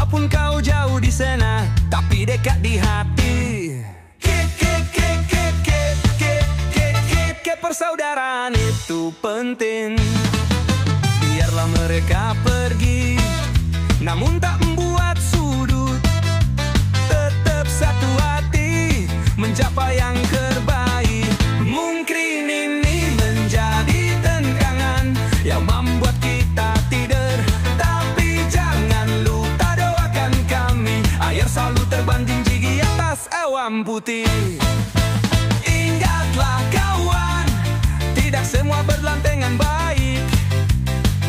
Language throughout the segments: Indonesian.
Walaupun kau jauh di sana, tapi dekat di hati. Persaudaraan itu penting. Biarlah mereka pergi, namun tak membuat sudut. Tetap satu hati, mencapai yang terbaik. Mungkin ini menjadi tenggangan yang membuat kita tidur, tapi jangan lupa doakan kami. Air selalu terbanding di atas awan putih. Ingatlah kawan, tidak semua berlantengan baik,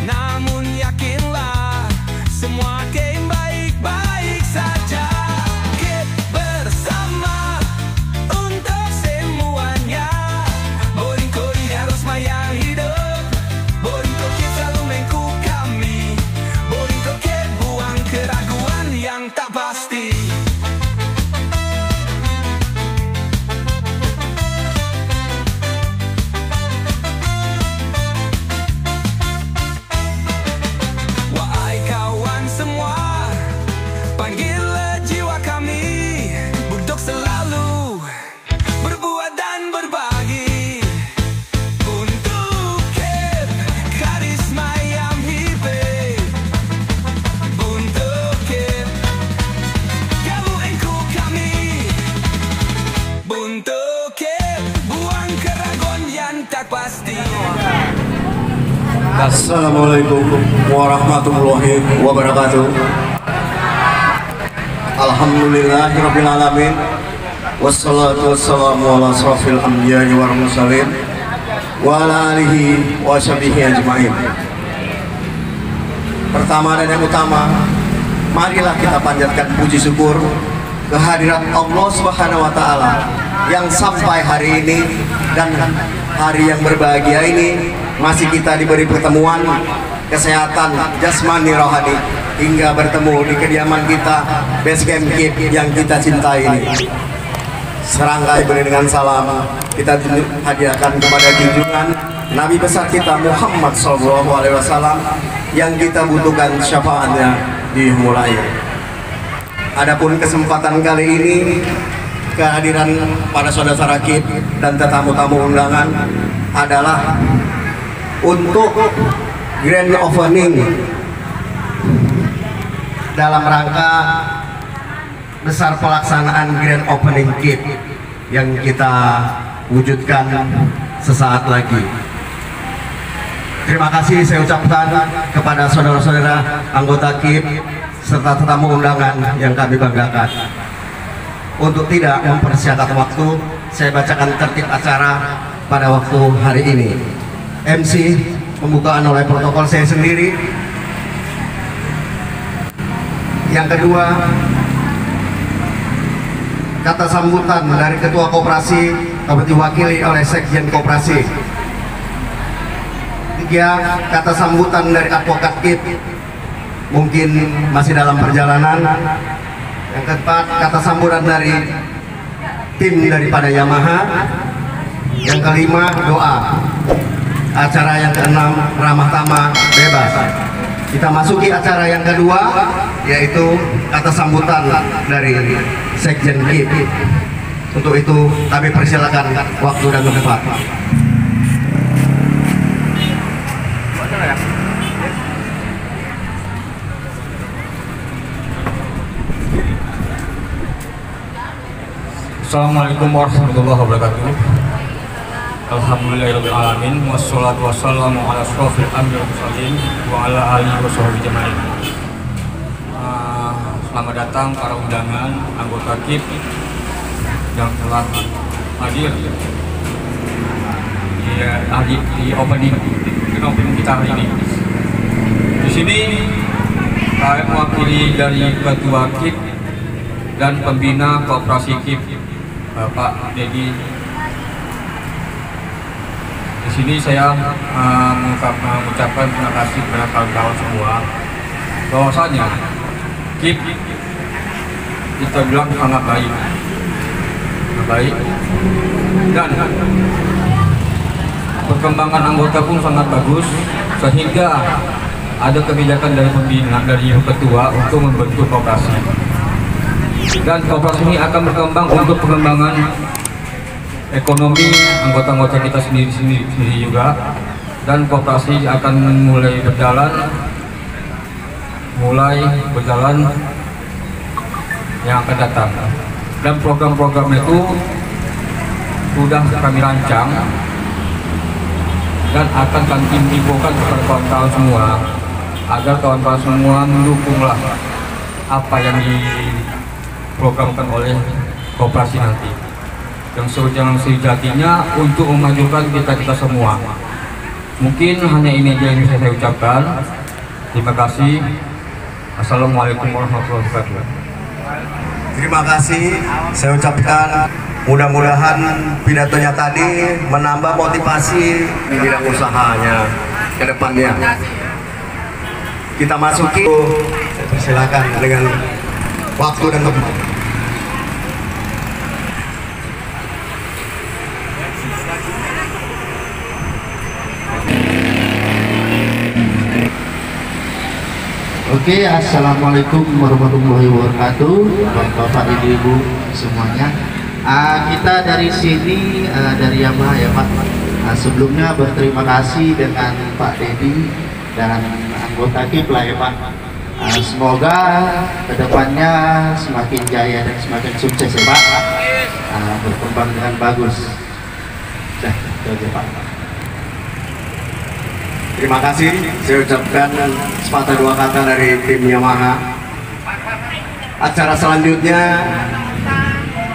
namun yakinlah semua akan baik-baik saja. Kita bersama untuk semuanya. Boringko ini harus maya hidup. Boringko kita selalu mengku kami. Boringko kita buang keraguan yang tak pasti. Panggillah jiwa kami untuk selalu berbuat dan berbagi. Untuk karisma yang hidup, untuk kamu engkau kami, untuk buang keraguan yang tak pasti. Assalamualaikum warahmatullahi wabarakatuh. Alhamdulillahirrabbilalamin. Wassalatu wassalamu ala asrafil anbiya'i wal mursalin wa ala alihi wa sahbihi ajma'in. Pertama dan yang utama, marilah kita panjatkan puji syukur kehadirat Allah Subhanahu wa taala yang sampai hari ini dan hari yang berbahagia ini masih kita diberi pertemuan, kesehatan jasmani rohani, hingga bertemu di kediaman kita, base camp KIP yang kita cintai ini. Serangkai dengan salam kita hadiahkan kepada junjungan Nabi besar kita Muhammad SAW yang kita butuhkan syafaatnya di mulai. Adapun kesempatan kali ini, kehadiran para saudara KIP dan tetamu-tamu undangan adalah untuk grand opening dalam rangka besar pelaksanaan grand opening KIP yang kita wujudkan sesaat lagi. Terima kasih saya ucapkan kepada saudara-saudara anggota KIP serta tetamu undangan yang kami banggakan. Untuk tidak mempersiapkan waktu, saya bacakan tertib acara pada waktu hari ini. MC pembukaan oleh protokol saya sendiri. Yang kedua, kata sambutan dari Ketua Koperasi diwakili oleh Sekjen Koperasi. Tiga, kata sambutan dari Advokat KIP mungkin masih dalam perjalanan. Yang keempat, kata sambutan dari tim daripada Yamaha. Yang kelima, doa. Acara yang keenam, ramah tamah bebas. Kita masuki acara yang kedua, yaitu kata sambutan dari Sekjen KIP. Untuk itu kami persilakan waktu dan tempat. Assalamualaikum warahmatullahi wabarakatuh. Alhamdulillahirrahmanirrahim. Wassalatu wassalamu ala asrofil anbiya'i wal mursalin wa ala alihi wa sahbihi ajma'in. Selamat datang para undangan anggota KIP yang telah hadir di opening kita hari ini. Di sini saya mewakili dari Ketua KIP dan Pembina Koperasi KIP, Pak Dedi. Di sini saya mengucapkan terima kasih kepada kawan-kawan semua. Bahwasanya KIP kita bilang sangat baik, dan perkembangan anggota pun sangat bagus, sehingga ada kebijakan dari pembina, dari Ibu Ketua untuk membentuk koperasi. Dan koperasi ini akan berkembang untuk pengembangan ekonomi anggota-anggota kita sendiri juga. Dan koperasi akan mulai berjalan yang akan datang. Dan program-program itu sudah kami rancang dan akan kami infokan kepada kawan-kawan semua agar kawan-kawan semua mendukunglah apa yang diprogramkan oleh koperasi nanti yang sejatinya untuk memajukan kita semua. Mungkin hanya ini aja yang bisa saya ucapkan. Terima kasih. Assalamualaikum warahmatullahi wabarakatuh. Terima kasih saya ucapkan. Mudah-mudahan pidatonya tadi menambah motivasi di bidang usahanya ke depannya. Kita masuki, silakan dengan waktu dan tempat. Oke, assalamualaikum warahmatullahi wabarakatuh, bapak ibu semuanya. Kita dari sini dari Yamaha ya Pak. Sebelumnya berterima kasih dengan Pak Dedi dan anggota KIP lah ya Pak. Semoga kedepannya semakin jaya dan semakin sukses ya Pak. Berkembang dengan bagus. Dah, itu aja Pak. Terima kasih, saya ucapkan sepatah dua kata dari tim Yamaha. Acara selanjutnya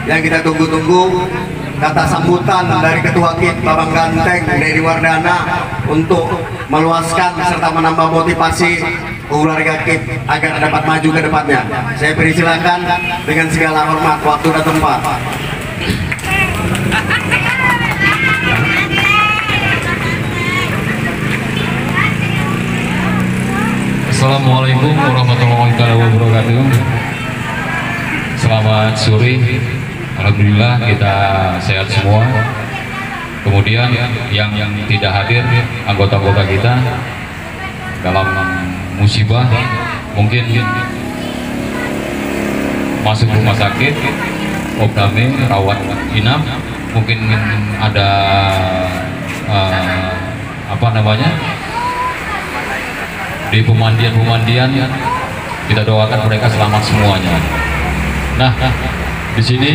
yang kita tunggu-tunggu, kata sambutan dari Ketua KIP Babang Ganteng Dedi Wardana untuk meluaskan serta menambah motivasi keluarga KIP agar dapat maju ke depannya. Saya persilakan dengan segala hormat, waktu dan tempat. Assalamualaikum warahmatullahi wabarakatuh. Selamat sore. Alhamdulillah kita sehat semua. Kemudian yang tidak hadir, anggota-anggota kita dalam musibah, mungkin masuk rumah sakit, obdame, rawat inap, mungkin ada di pemandian kita doakan mereka selamat semuanya. Nah, di sini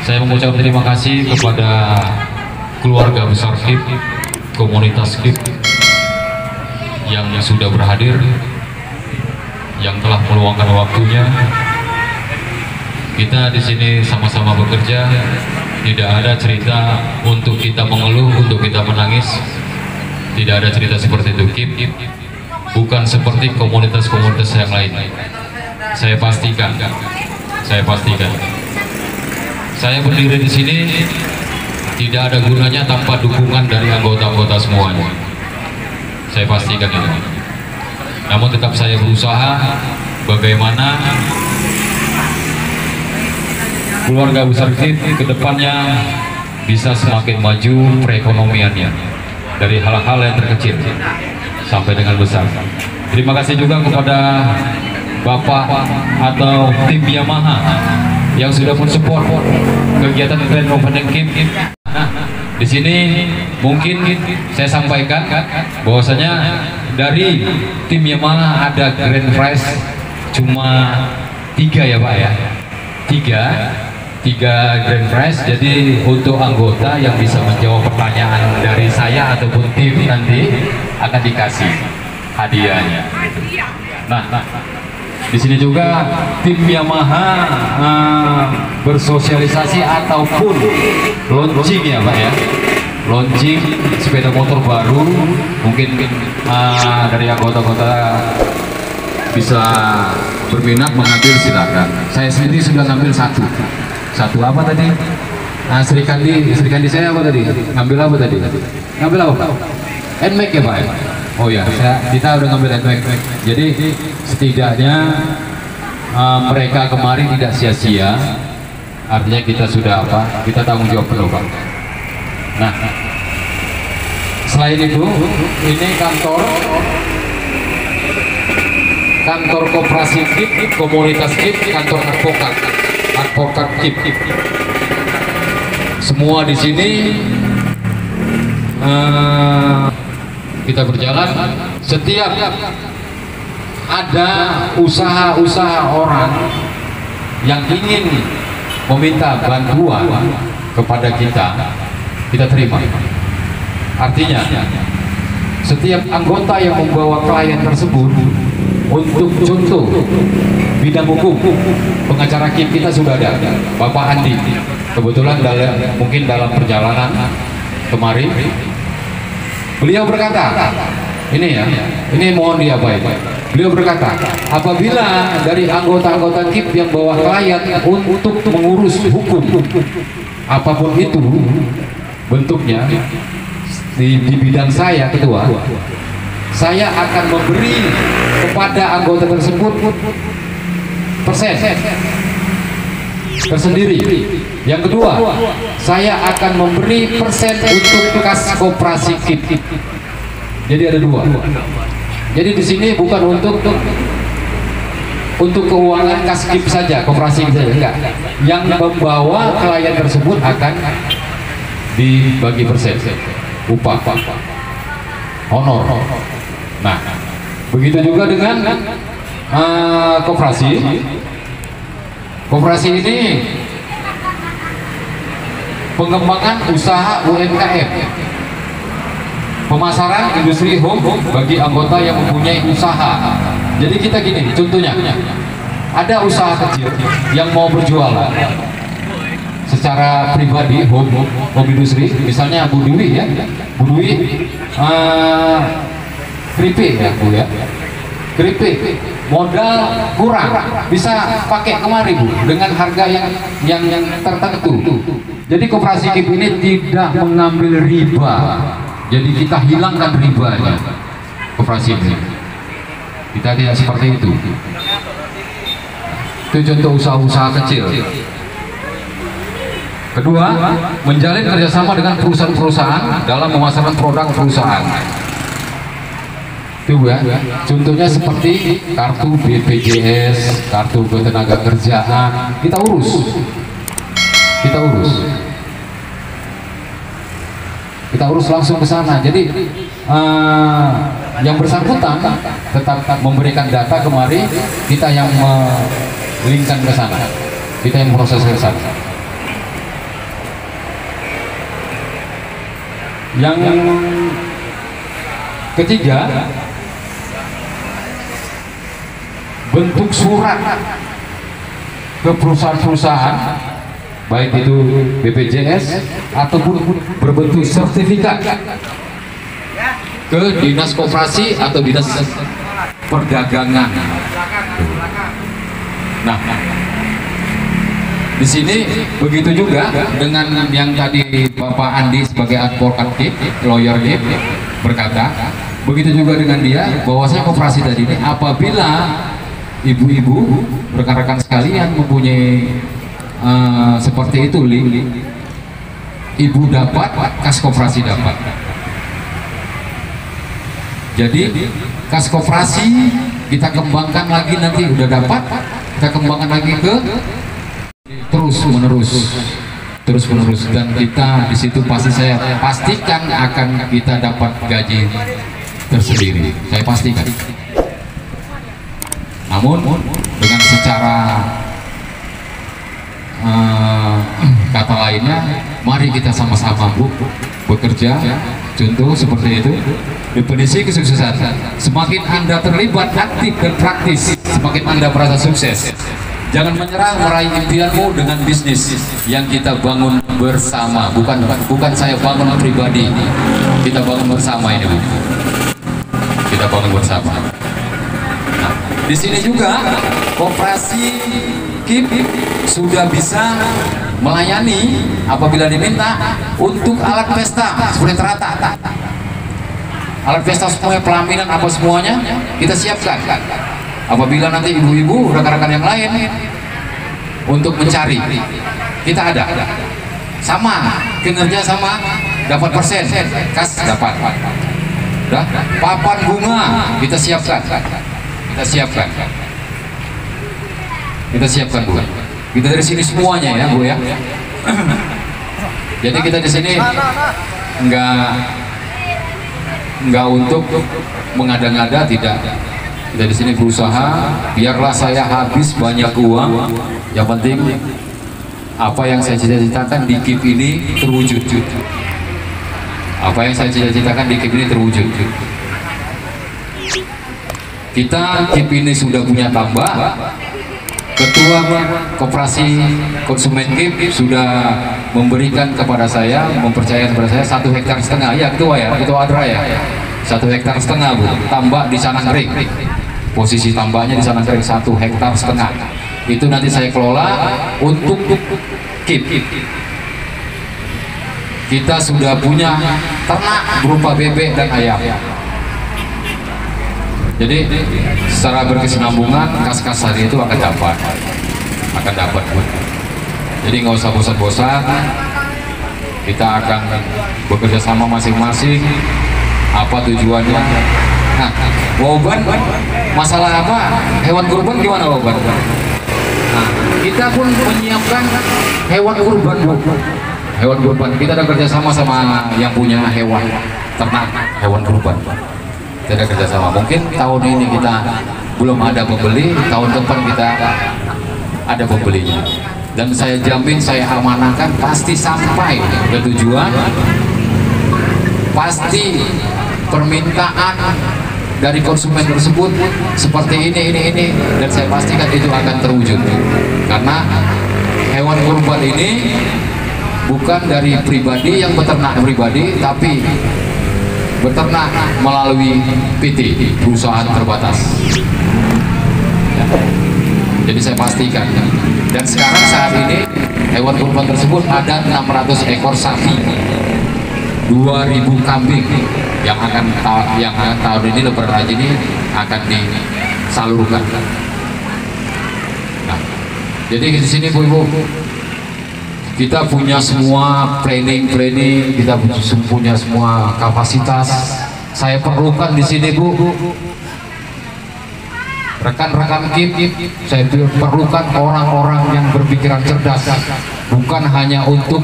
saya mengucapkan terima kasih kepada keluarga besar KIP, komunitas KIP yang sudah berhadir, yang telah meluangkan waktunya. Kita di sini sama-sama bekerja, tidak ada cerita untuk kita mengeluh, untuk kita menangis, tidak ada cerita seperti itu. KIP bukan seperti komunitas-komunitas yang lain. Saya pastikan. Saya berdiri di sini tidak ada gunanya tanpa dukungan dari anggota-anggota semuanya. Saya pastikan itu. Namun tetap saya berusaha bagaimana keluarga besar KIP ke depannya bisa semakin maju perekonomiannya dari hal-hal yang terkecil sampai dengan besar. Terima kasih juga kepada Bapak atau tim Yamaha yang sudah mensupport kegiatan Grand Opening KIP. Nah, di sini mungkin saya sampaikan bahwasanya dari tim Yamaha ada Grand Prize cuma 3 ya Pak ya, 3 Grand Prize. Jadi untuk anggota yang bisa menjawab pertanyaan dari saya ataupun tim nanti akan dikasih hadiahnya. Nah, di sini juga tim Yamaha bersosialisasi ataupun launching ya Pak ya, launching sepeda motor baru. Mungkin dari anggota-anggota bisa berminat mengambil, silakan. Saya sendiri sudah ngambil satu apa tadi? Nah, Sri Kandi saya apa tadi? Ngambil apa tadi? Ngambil apa Pak? NMAX ya Pak ya? Oh ya, kita udah ngambil NMAX. Jadi setidaknya mereka kemarin tidak sia-sia. Artinya kita sudah apa? Kita tanggung jawab penuh Pak. Nah, selain itu, ini kantor kantor koperasi KIP, komunitas KIP, kantor advokat KIP. Semua di sini kita berjalan. Setiap ada usaha-usaha orang yang ingin meminta bantuan kepada kita terima. Artinya setiap anggota yang membawa klien tersebut untuk contoh bidang hukum, pengacara KIP kita sudah ada, Bapak Andi. Kebetulan mungkin dalam perjalanan kemarin beliau berkata, ini mohon diapain. Beliau berkata, apabila dari anggota-anggota KIP yang bawa klien untuk mengurus hukum, apapun itu bentuknya, di bidang saya ketua, saya akan memberi kepada anggota tersebut persen tersendiri. Yang kedua, saya akan memberi persen untuk kas koperasi KIP. Jadi ada dua. Jadi di sini bukan untuk keuangan kas KIP saja, koperasi saja, enggak. Yang membawa klien tersebut akan dibagi persen upah, honor. Nah, begitu juga dengan koperasi. Koperasi ini pengembangan usaha UMKM, pemasaran industri home bagi anggota yang mempunyai usaha. Jadi kita gini, contohnya ada usaha kecil yang mau berjualan secara pribadi, home industri, misalnya Bu Dwi ya, Bu Dwi keripik ya Bu ya, keripik modal kurang, bisa pakai kemari Bu dengan harga yang tertentu. Jadi koperasi KIP ini tidak mengambil riba, jadi kita hilangkan ribanya. Koperasi ini kita tidak seperti itu. Itu contoh usaha-usaha kecil. Kedua, menjalin kerjasama dengan perusahaan-perusahaan dalam memasarkan produk perusahaan. Itu ya, contohnya seperti kartu BPJS, kartu ketenaga kerjaan, kita urus, kita urus langsung ke sana. Jadi yang bersangkutan tetap memberikan data kemari, kita yang melingkan ke sana, kita yang proses ke sana. Yang ketiga, bentuk surat ke perusahaan-perusahaan, baik itu BPJS ataupun berbentuk sertifikat ke dinas koperasi atau dinas perdagangan. Nah, di sini begitu juga dengan yang tadi Bapak Andi sebagai advokat KIP, lawyer KIP berkata, begitu juga dengan dia bahwasanya koperasi tadi ini apabila ibu-ibu rekan-rekan sekalian mempunyai seperti itu, ibu dapat, kas koperasi dapat. Jadi kas koperasi kita kembangkan lagi, nanti udah dapat kita kembangkan lagi ke terus menerus, dan kita di situ pasti saya pastikan akan kita dapat gaji tersendiri, saya pastikan. Namun dengan secara kata lainnya, mari kita sama-sama Bu bekerja. Contoh seperti itu, definisi kesuksesan. Semakin Anda terlibat aktif dan praktis, semakin Anda merasa sukses. Jangan menyerah meraih impianmu dengan bisnis yang kita bangun bersama. Bukan saya bangun pribadi, kita bangun bersama ini Bu. Kita bangun bersama. Nah, di sini juga koperasi KIP sudah bisa melayani apabila diminta untuk alat pesta seperti terata, alat pesta semuanya, pelaminan apa semuanya kita siapkan. Apabila nanti ibu-ibu rekan-rekan yang lain untuk mencari, kita ada sama kinerja, sama dapat persen, kas dapat. Udah, papan bunga kita siapkan, kita siapkan. Kita siapkan Bu. Kita dari sini semuanya ya Bu ya. Jadi kita di sini nggak untuk mengada-ngada, tidak. Kita di sini berusaha biarlah saya habis banyak uang, yang penting apa yang saya cita-citakan di KIP ini terwujud. Apa yang saya cita-citakan di KIP ini terwujud. Kita KIP ini sudah punya tambak. Ketua Koperasi Konsumen KIP sudah memberikan kepada saya, mempercayakan kepada saya 1,5 hektar ya Ketua ya, Ketua Adra ya, 1,5 hektar Bu, tambak di Sananggering. Posisi tambaknya di Sananggering 1,5 hektar. Itu nanti saya kelola untuk KIP. Kita sudah punya ternak berupa bebek dan ayam. Jadi secara berkesinambungan kas-kas hari itu akan dapat Bu. Jadi nggak usah bosan-bosan, kita akan bekerja sama masing-masing. Apa tujuannya? Nah, Waban, masalah apa? Hewan kurban gimana Waban? Nah, kita pun menyiapkan hewan kurban Bu. Hewan kurban kita ada kerjasama sama yang punya hewan ternak hewan kurban. Kita kerjasama. Mungkin tahun ini kita belum ada pembeli, tahun depan kita ada pembelinya. Dan saya jamin, saya amanahkan pasti sampai ke tujuan, pasti permintaan dari konsumen tersebut seperti ini, dan saya pastikan itu akan terwujud. Karena hewan kurban ini bukan dari pribadi yang beternak pribadi, tapi beternak melalui PT, perusahaan terbatas. Jadi saya pastikan. Dan sekarang saat ini hewan kurban tersebut ada 600 ekor sapi, 2.000 kambing yang akan tahun ini Lebaran Haji ini akan disalurkan. Nah, jadi di sini Bu, kita punya semua planning, kita punya semua kapasitas. Saya perlukan di sini Bu, rekan-rekan KIP, saya perlukan orang-orang yang berpikiran cerdas, bukan hanya untuk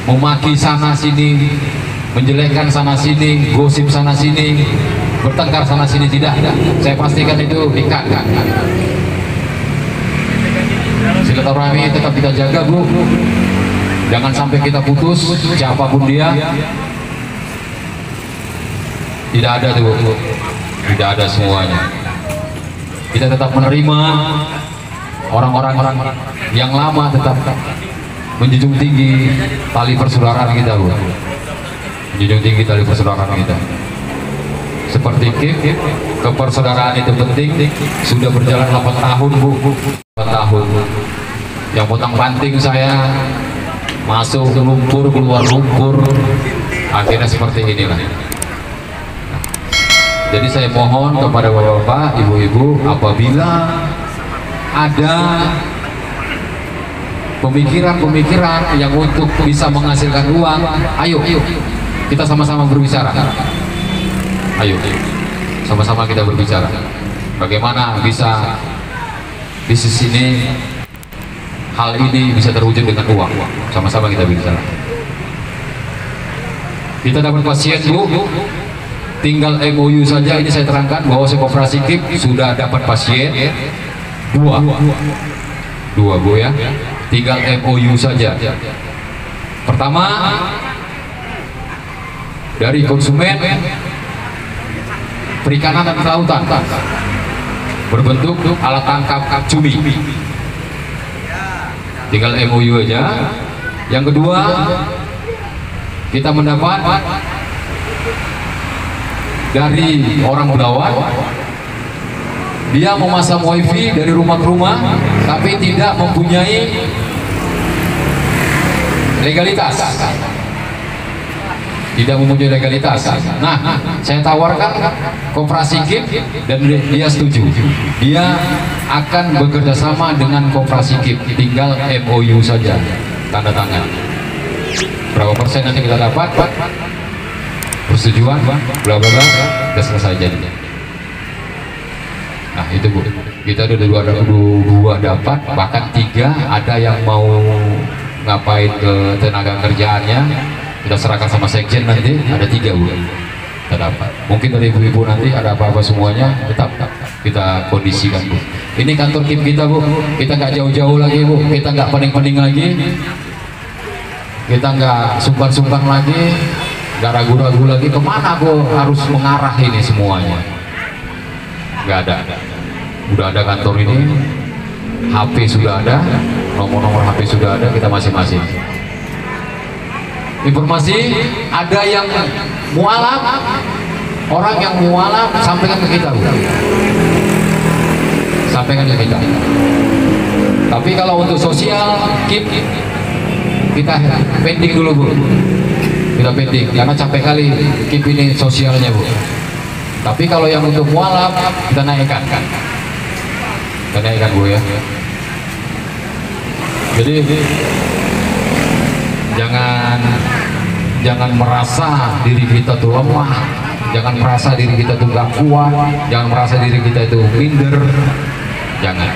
memaki sana sini, menjelekkan sana sini, gosip sana sini, bertengkar sana sini, tidak. Saya pastikan itu ikat. Silaturahmi tetap kita jaga Bu, jangan sampai kita putus, siapapun dia. Tidak ada tuh Bu, tidak ada semuanya. Kita tetap menerima orang-orang yang lama, tetap menjunjung tinggi tali persaudaraan kita Bu, menjunjung tinggi tali persaudaraan kita. Seperti KIP, kepersaudaraan itu penting. Sudah berjalan 8 tahun Bu, 8 tahun. Yang potong banting saya masuk lumpur, keluar lumpur, akhirnya seperti inilah. Jadi saya mohon kepada bapak-bapak, ibu-ibu, apabila ada pemikiran-pemikiran yang untuk bisa menghasilkan uang, ayo kita sama-sama berbicara. Ayo sama-sama kita berbicara bagaimana bisa bisnis ini, hal ini bisa terwujud dengan uang. Sama-sama kita bicara. Kita dapat pasien Bu, tinggal MOU saja. Ini saya terangkan bahwa Koperasi KIP sudah dapat pasien dua Bu ya, tinggal MOU saja. Pertama dari konsumen perikanan dan kelautan berbentuk alat tangkap cumi, tinggal MOU aja. Yang kedua, kita mendapat dari orang Belawan, dia memasang wifi dari rumah ke rumah tapi tidak mempunyai legalitas, Nah, saya tawarkan Koperasi KIP dan dia setuju. Dia akan bekerja sama dengan Koperasi KIP, tinggal MOU saja, tanda tangan. Berapa persen nanti kita dapat persetujuan, bla bla bla, udah selesai jadinya. Nah itu Bu, kita udah dua dapat, bahkan 3 ada yang mau ngapain ke tenaga kerjaannya, kita serahkan sama sekjen nanti, ada 3 Bu kita dapat. Mungkin dari ibu-ibu nanti ada apa-apa semuanya tetap kita kondisikan Bu. Ini kantor tim kita Bu, kita nggak jauh-jauh lagi Bu, kita nggak pening-pening lagi, kita nggak sungkan-sungkan lagi, nggak ragu-ragu lagi kemana aku harus mengarah ini semuanya. Nggak ada, udah ada kantor ini, HP sudah ada, nomor-nomor HP sudah ada, kita masing-masing. Informasi ada yang mualaf, orang yang mualaf sampaikan ke kita Bu. Sampaikan ke kita. Tapi kalau untuk sosial kita pending dulu Bu, kita pending karena capek kali keep ini sosialnya Bu. Tapi kalau yang untuk mualaf kita naikkan Bu ya. Jadi jangan merasa diri kita tuh lemah, jangan merasa diri kita tuh gak kuat, jangan merasa diri kita itu minder, jangan.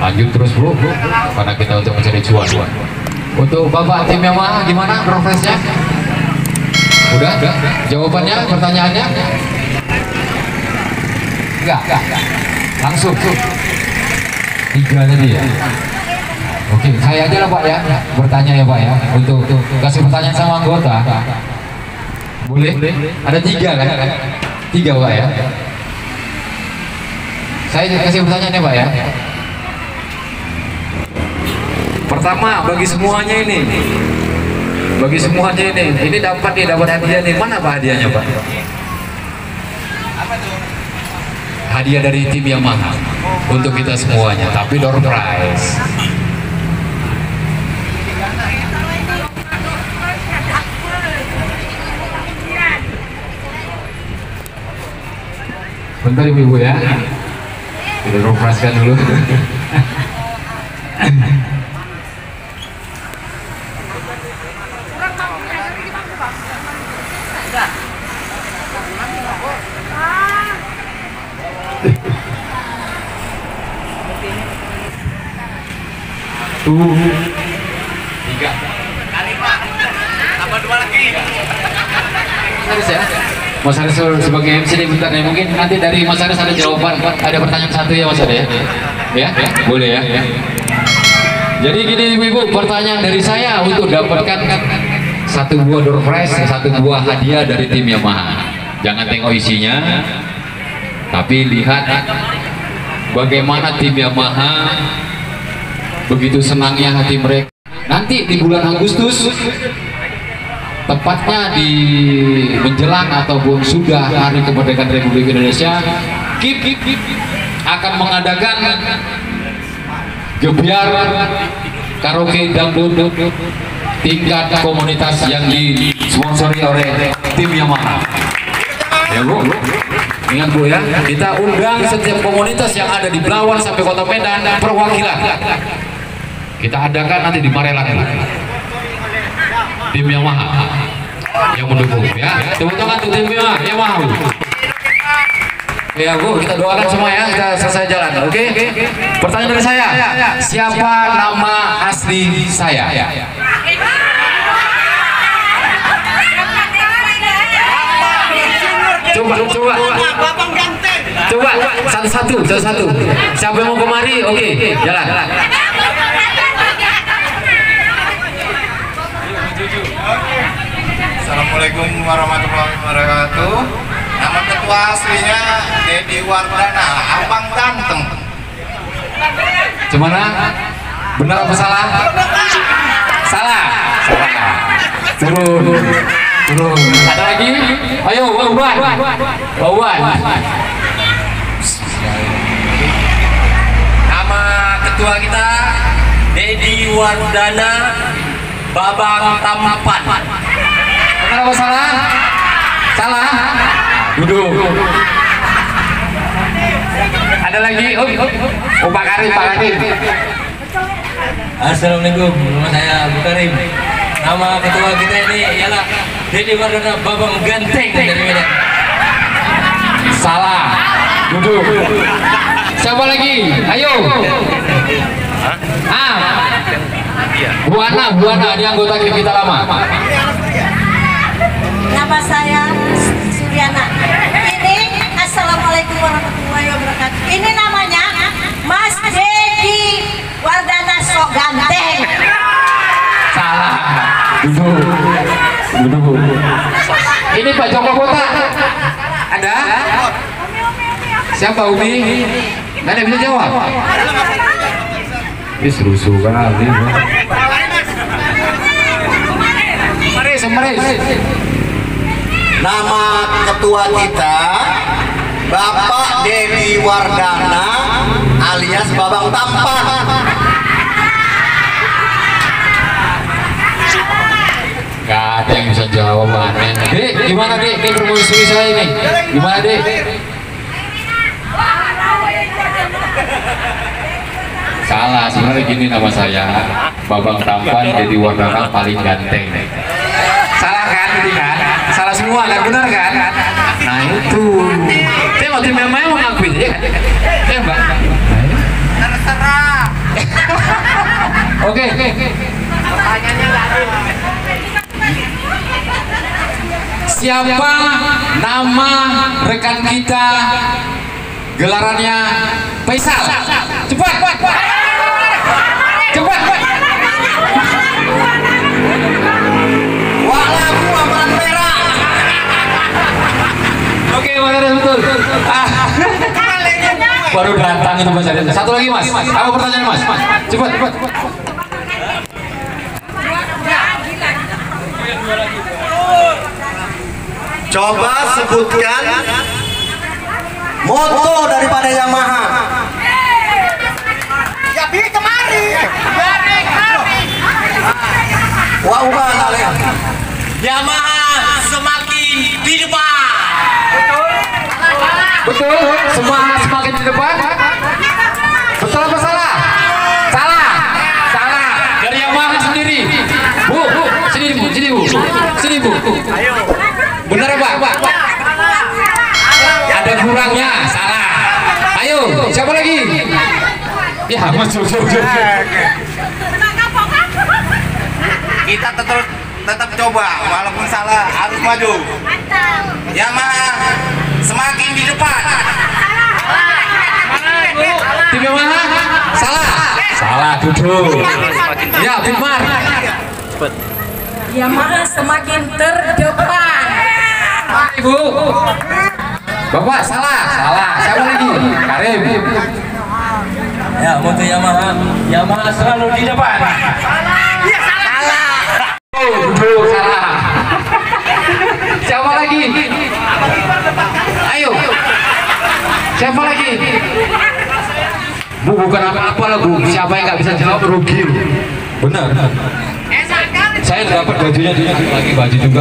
Lanjut terus Bu, karena kita untuk mencari cuan. Untuk Bapak tim Yamaha gimana progresnya? Udah? Jawabannya, pertanyaannya? Enggak. Langsung. 3 tadi ya. Oke, saya aja lah Pak ya, bertanya ya Pak ya, untuk kasih pertanyaan sama anggota. Boleh? Ada 3 kan? 3 Pak ya. Saya kasih pertanyaan ya Pak ya. Pertama, bagi semuanya ini, ini dapat hadiah nih. Mana Pak hadiahnya Pak? Hadiah dari tim Yamaha untuk kita semuanya, tapi door prize. Bentar ibu ya, kita door prize kan dulu. Tuh 3 kali Pak, tambah 2 lagi. Mas ya, Mas Haris sebagai MC nih bentar nih, mungkin nanti dari Mas Haris ada jawaban, ada pertanyaan 1 ya Mas Haris ya, boleh ya. Jadi gini ibu-ibu, pertanyaan dari saya untuk dapatkan 1 buah door prize, 1 buah hadiah dari tim Yamaha. Jangan tengok isinya, tapi lihat bagaimana tim Yamaha begitu senangnya hati mereka. Nanti di bulan Agustus, tepatnya di menjelang ataupun sudah Hari Kemerdekaan Republik Indonesia, KIP akan mengadakan gebiar karaoke dangdut tingkat komunitas yang disponsori oleh tim Yamaha. Ya Bu, ingat Bu ya, kita undang setiap komunitas yang ada di Belawan sampai Kota Medan perwakilan. Kita adakan nanti di Marelang tim Yamaha yang mendukung ya. Tepuk tangan untuk tim Yamaha Bu. Ya Bu, kita doakan semua ya, kita selesai jalan. Oke? Pertanyaan dari saya, siapa nama asli saya? Coba satu-satu. Siapa yang mau kemari? Oke, jalan. Assalamualaikum warahmatullahi wabarakatuh. Nama ketua aslinya Dedi Wardana, Abang Ganteng. Gimana? Benar apa salah? Salah. Turun. Ada lagi? Ayo, Wawan. Nama ketua kita Dedi Wardana, Babang Tampan. Benar apa salah? Salah. Duduk. Ada lagi? Oh, Pak Karim. Assalamualaikum, nama saya Bu Karim. Nama ketua kita ini ialah Dedi Wardana, Babang Ganteng dari Medan. Salah. Duduk. Siapa lagi? Ayo. Buana, dia anggota kita lama. Nama saya Suryana. Ini Assalamualaikum warahmatullahi wabarakatuh. Ini namanya Mas Dedi Wardana Sok Ganteng. Salah. Duduk. Ini Pak Joko Kota. Ada? Siapa Umi? Nggak ada bisa jawab. Ini serusuh kali. Maris. Nama ketua kita Bapak Dedi Wardana alias Babang Tampan. Gak ada yang bisa jawab aneh. Dek, gimana Dek? Ini permusuh saya ini. Gimana Dek? Salah, sebenarnya gini nama saya Babang Tampan Dedi Wardana paling ganteng. Salah kan ini kan? Salah semua kan, benar kan? Nah itu. Saya mau tim memang ngakuin ya kan? Ya Mbak? Terserah. Oke. Pertanyaannya nggak ada. Siapa nama rekan kita? Gelarannya Faisal. Cepat. Walaku amaran merah. Oke, makanya betul. Baru datang itu Mas. Satu lagi Mas. Apa pertanyaan Mas? Cepat. Coba sebutkan moto daripada Yamaha. Ya pilih kemari. Wah, ubah kalian. Yamaha semakin di depan. Betul. Semakin di depan. Betul apa salah? Salah. Dari Yamaha sendiri. Bu. Sini Bu. Ayo. Benar apa? Ada kurangnya. Salah. Ayo, siapa lagi? Ya, masuk. Kita tetap coba, walaupun salah harus maju. Yamaha semakin di depan. Tim Yamaha? Salah, duduk. Ya, Bitmar. Yamaha semakin terdepan. Ibu. Bapak salah. Siapa lagi? Karim. Ya, moto Yamaha selalu di depan. Duduk, salah. Siapa lagi? Ayo. Siapa lagi? Bu, bukan apa-apa lah Bu. Siapa yang nggak bisa jawab rugi. Benar. Saya dapat bajunya lagi baju juga.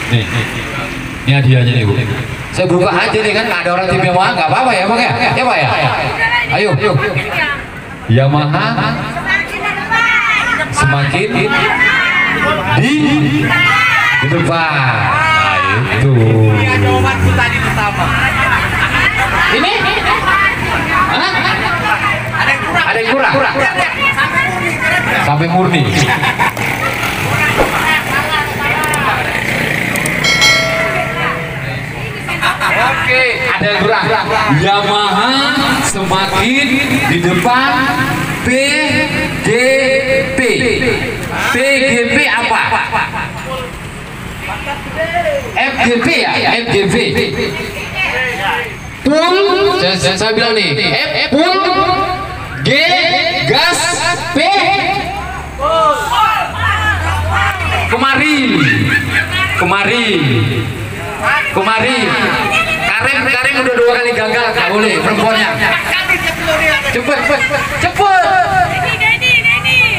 Nih. Ini hadiahnya nih Bu. Saya buka aja nih kan, ada orang tim Yamaha, nggak apa-apa ya Bang ya? Ya Pak ya? Ayo. Yamaha semakin di depan. Nah itu. Jawabanku tadi pertama. Ini? Hah? Ada yang kurang. Sampai murni. Oke, ada yang kurang. Yamaha semakin di depan. PGP apa? FGP ya? FGP. Pul, saya bilang nih, pul, G, gas, P, kemari. Karim udah 2 kali gagal, nggak boleh perempuannya. Cepet.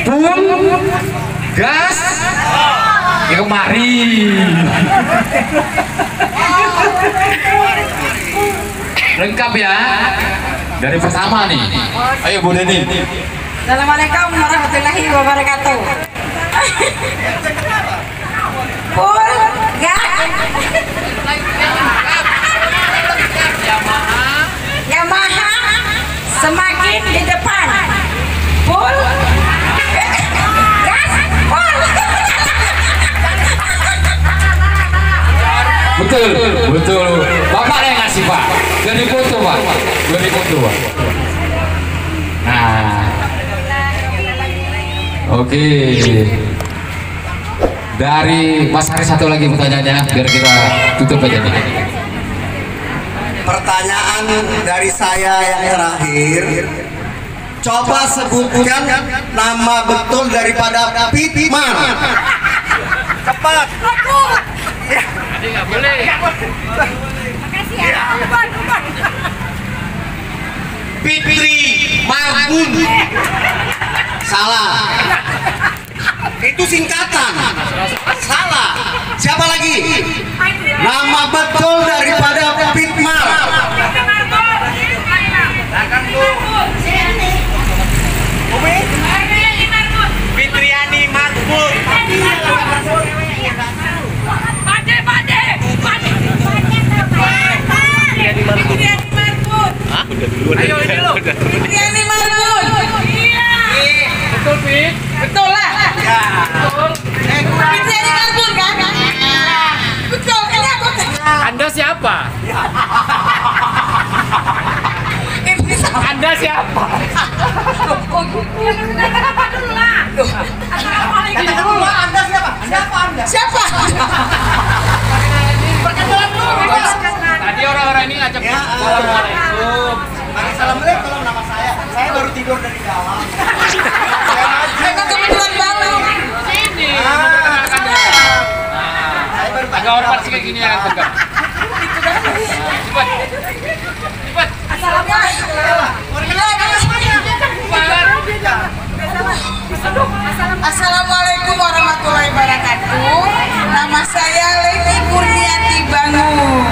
Pul, gas, ya kemari. Lengkap ya. Dari pertama nih. Ayo Bu Deni. Assalamualaikum warahmatullahi wabarakatuh. Pul, gas, betul, betul. Bapak yang ngasih Pak. Jadi foto Pak, jadi foto Pak. Nah, oke. Dari Mas Hari satu lagi pertanyaannya, biar kita tutup aja nih. Pertanyaan dari saya yang terakhir, coba sebutkan nama betul daripada Pitman. Cepat. Tadi nggak boleh. Makasih ya. Fitri Marbun. Salah. Itu singkatan. Salah. Siapa lagi? Nama betul daripada Pitman. Fitriani Marbun. Ayo ini lo. Fitriani Marbun. Betul Fit. Betul lah. Ya. Fitriani Marbun kan? Betul kan aku? Anda siapa? Anda siapa? Anda siapa? Siapa Anda? Siapa? Perkenalan dulu. Tadi orang-orang ini ngajak Ya, Assalamualaikum. Assalamualaikum, nama saya. Saya baru tidur dari dalam. Emang kebetulan banget. Sini. Saya baru Agak hormat sih kayak gini ya kan tegak. Cepat. Cepat. Assalamualaikum warahmatullahi wabarakatuh. Nama saya Leni Kurniati Bangun.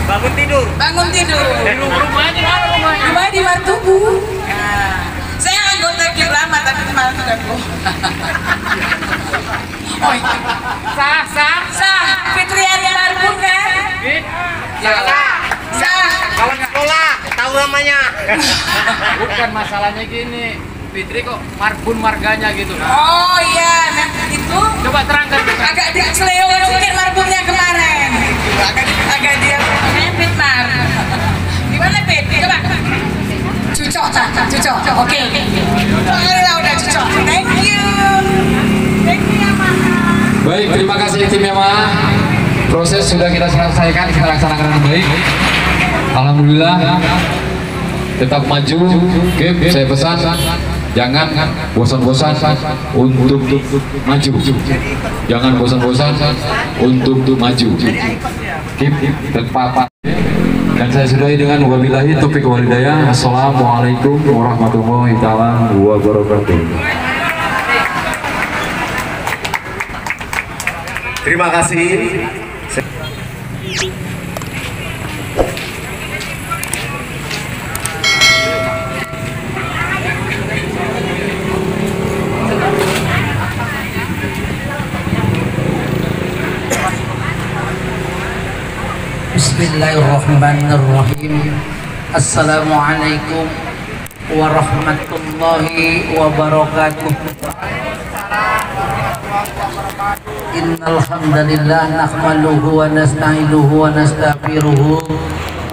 Bangun tidur. Bangun tidur. Rumahnya mana rumahnya? Rumah di Martubu. Nah, saya anggota klub lama tapi malah sudah belum. Oh, sah. Fitriani Marbun kan? Fit. Salah. Sah. Kawan sekolah. Tahu namanya. Bukan masalahnya gini. Fitri kok Marbun marganya gitu. Oh iya, nah itu Coba terangkan. agak diceleo mungkin Marbunnya kemarin. Gitu. Agak dia Pitman. Gimana Pit? Coba. Cucok. Oke. Alhamdulillah udah cucok. Thank you ya Mama. Baik, terima kasih tim Yamaha. Proses sudah kita selesaikan, kita laksanakan dengan baik. Alhamdulillah. Tetap maju. Oke, saya pesan jangan bosan-bosan untuk maju. Jangan bosan-bosan untuk maju. Keep tetap. Dan saya sudahi dengan wabillahi taufiq wal hidayah. Assalamualaikum warahmatullahi taala wabarakatuh. Terima kasih. Bismillahirrahmanirrahim. Assalamualaikum warahmatullahi wabarakatuh. Innal hamdalillah nahmaduhu wa nasta'inuhu wa nastaghfiruhu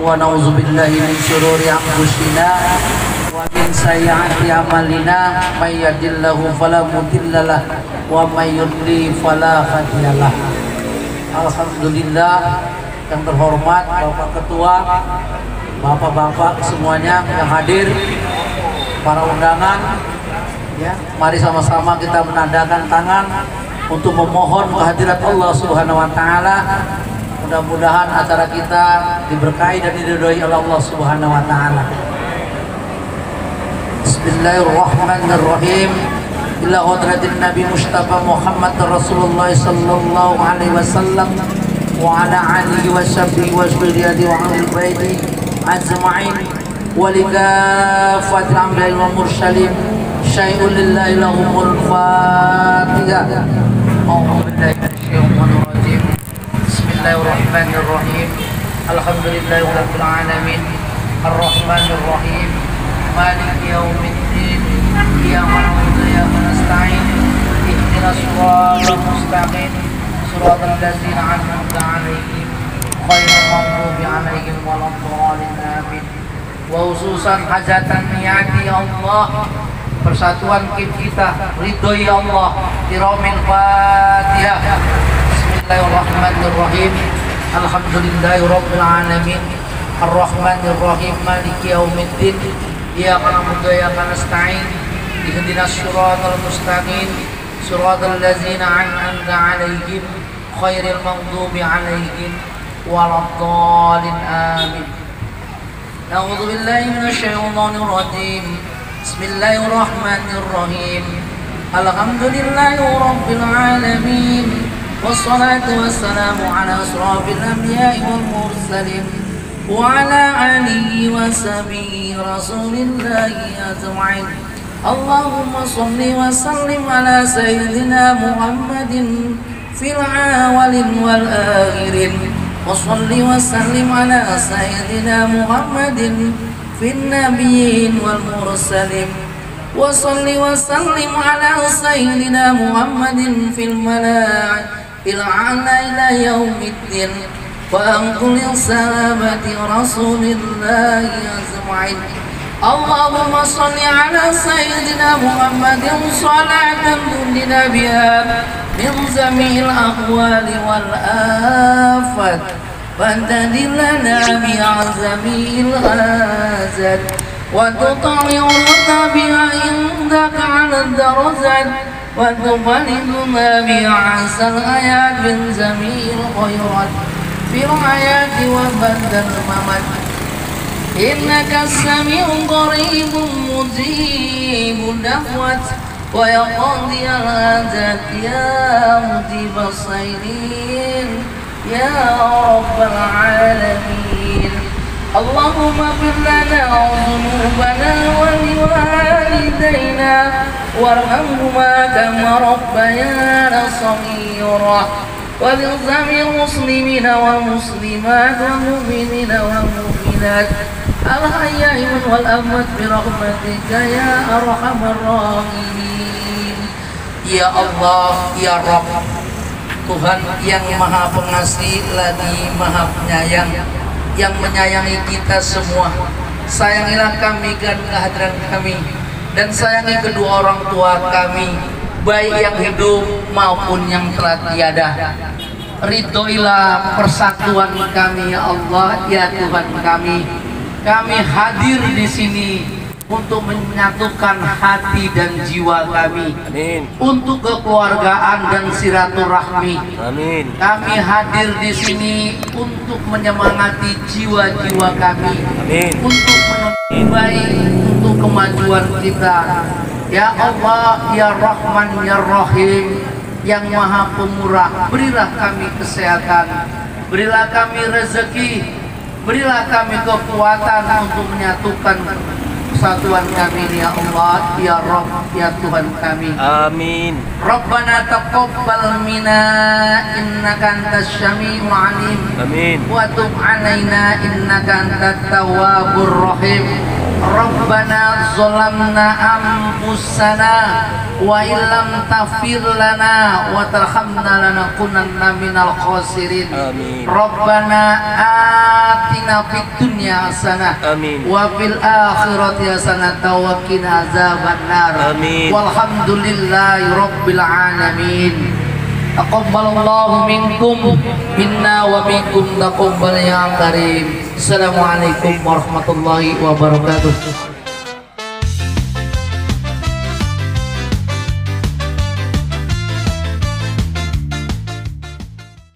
wa na'udzu billahi min shururi anfusina wa min sayyiati a'malina may yahdihillahu fala mudilla lahu wa may yudlil fala hadiya lahu. Alhamdulillah, yang terhormat Bapak Ketua, Bapak-bapak semuanya yang hadir, para undangan, ya, mari sama-sama kita menandakan tangan untuk memohon kehadirat Allah Subhanahu wa taala. Mudah-mudahan acara kita diberkahi dan diridhoi oleh Allah Subhanahu wa taala. Bismillahirrahmanirrahim. Ila hadratin Nabi Mustafa Muhammad Rasulullah sallallahu alaihi wasallam wa ala alihi wa sahbihi wa zurriyyatihi wa ahli baiti ajma'in wa likafatil anbiya'i wal mursalin syai'un lillahi lahumul fatihah. Bismillahirrahmanirrahim. Alhamdulillahirabbil alamin. Arrahmanirrahim. Maliki yaumiddin. Iyyaka na'budu wa iyyaka nasta'in. Ihdinas siratal mustaqim. Siratal ladzina an'amta 'alaihim khairil maghdubi alaihim waladdallin amin. Wa khususan hajatan niyati ya Allah, persatuan kita ridhoi ya Allah. Tiramil Fatihah. Bismillahirrahmanirrahim. Alhamdulillahirabbil alamin. Arrahmanirrahim maliki yaumiddin. Iyyaka na'budu wa iyyaka nasta'in. Ihdinas siratal mustaqim. Siratal ladzina an'amta 'alaihim khairil maghdubi 'alaihim waladdallin amin. A'udzu billahi minasyaitonir rajim. Bismillahirrahmanirrahim. Alhamdulillahi rabbil alamin. Wassalatu wassalamu ala asrafil anbiya'i wal mursalin wa ala alihi wa sahbihi rasulillahi ajma'in. Allahumma shalli wa sallim ala sayyidina Muhammadin fil awwalin wal akhirin. Wa shalli wa sallim ala sayyidina Muhammadin fil nabiyyin wal mursalin. Wa shalli wa sallim ala sayyidina Muhammadin fil mala'il a'la ila yaumiddin. Wa anqul sahabati rasulillahi ajma'in. Allahumma shalli ala sayyidina Muhammadin salatan tunjina biha min jami'il ahwali wal afat wa tadillana biha jami'il hazat wa tutahhirna biha indaka 'ala darajat wa tuballighuna biha asal ayat min jami'il khairat fil hayati wa ba'dal mamat. Innaka as-sami'un qaribun mujibud da'wat wa yaqdiyal hajat ya mujibas sailin ya rabbal alamin. Allahumma ighfir lana dhunubana wa liwalidayna warhamhuma kama rabbayana shaghira wa lizamil muslimina wal muslimat wal mu'minina wal mu'minat al-hayya'i wal amwat bi rahmatika ya arhamar rahimin. Ya Allah, ya Rabb, Tuhan yang Maha Pengasih lagi Maha Penyayang, yang menyayangi kita semua. Sayangilah kami dan kehadiran kami, dan sayangi kedua orang tua kami, baik yang hidup maupun yang telah tiada. Ridhoilah persatuan kami ya Allah, ya Tuhan kami. Kami hadir di sini untuk menyatukan hati dan jiwa kami. Amin. Untuk kekeluargaan dan silaturahmi. Amin. Kami hadir di sini untuk menyemangati jiwa-jiwa kami. Amin. Untuk menuntut baik untuk kemajuan kita. Ya Allah, ya Rahman, ya Rahim, yang Maha Pemurah, berilah kami kesehatan, berilah kami rezeki, berilah kami kekuatan untuk menyatukan persatuan kami ya Allah, ya Rabb, ya Tuhan kami. Amin. Rabbana taqabbal minna innaka antas syami'ul 'alim. Amin. Wa tub 'alaina innaka antat tawwabur rahim. Rabbana zalamna anfusana wa illam taghfir lana wa tarhamna lanakunanna minal khasirin. Amin. Rabbana atina fid dunya hasanah wa fil akhirati hasanah wa qina azabannar. Amin. Walhamdulillahi rabbil alamin. Taqabbalallahu minkum minna wa minkum taqabbal ya karim. Assalamualaikum warahmatullahi wabarakatuh.